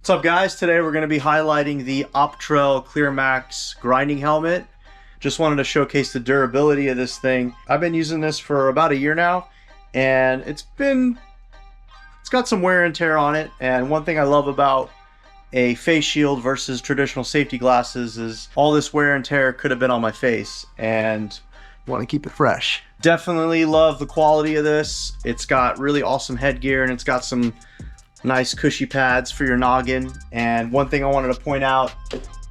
What's up guys? Today we're going to be highlighting the Optrel Clearmaxx grinding helmet. Just wanted to showcase the durability of this thing. I've been using this for about a year now, and it's got some wear and tear on it. And one thing I love about a face shield versus traditional safety glasses is all this wear and tear could have been on my face, and want to keep it fresh. Definitely love the quality of this. It's got really awesome headgear, and it's got some nice cushy pads for your noggin. And one thing I wanted to point out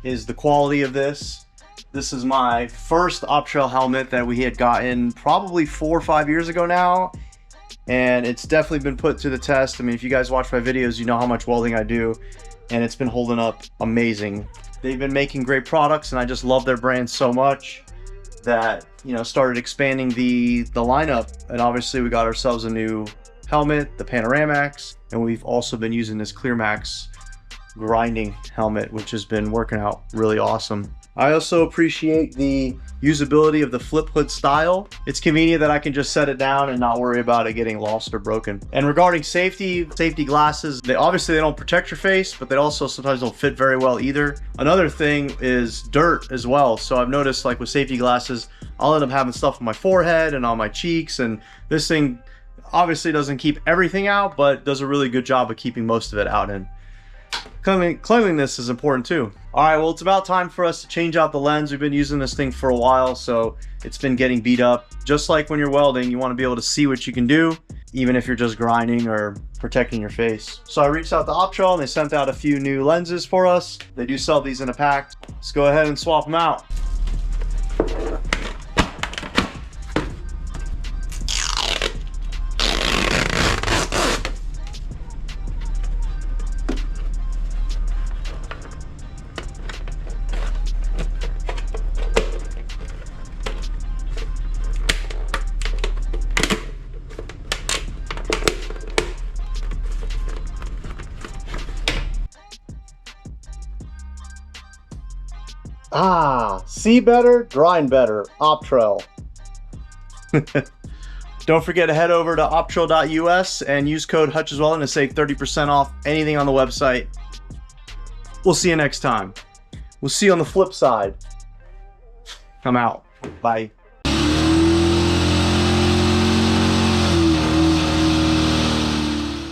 is the quality of this. This is my first Optrel helmet that we had gotten probably 4 or 5 years ago now, and it's definitely been put to the test. I mean, if you guys watch my videos, you know how much welding I do, and it's been holding up amazing. They've been making great products, and I just love their brand so much that, you know, started expanding the lineup. And obviously we got ourselves a new helmet, the Panoramax, and we've also been using this Clearmaxx grinding helmet, which has been working out really awesome. I also appreciate the usability of the flip hood style. It's convenient that I can just set it down and not worry about it getting lost or broken. And regarding safety glasses, they don't protect your face, but they also sometimes don't fit very well either. Another thing is dirt as well. So I've noticed, like with safety glasses, I'll end up having stuff on my forehead and on my cheeks, and this thing obviously doesn't keep everything out, but does a really good job of keeping most of it out. And cleanliness is important too. All right, well, it's about time for us to change out the lens. We've been using this thing for a while, so it's been getting beat up. Just like when you're welding, you want to be able to see what you can do, even if you're just grinding or protecting your face. So I reached out to Optrel, and they sent out a few new lenses for us. They do sell these in a pack. Let's go ahead and swap them out. See better, grind better, Optrel. Don't forget to head over to optrel.us and use code Hutch as well to save 30% off anything on the website. We'll see you next time. We'll see you on the flip side. I'm out. Bye.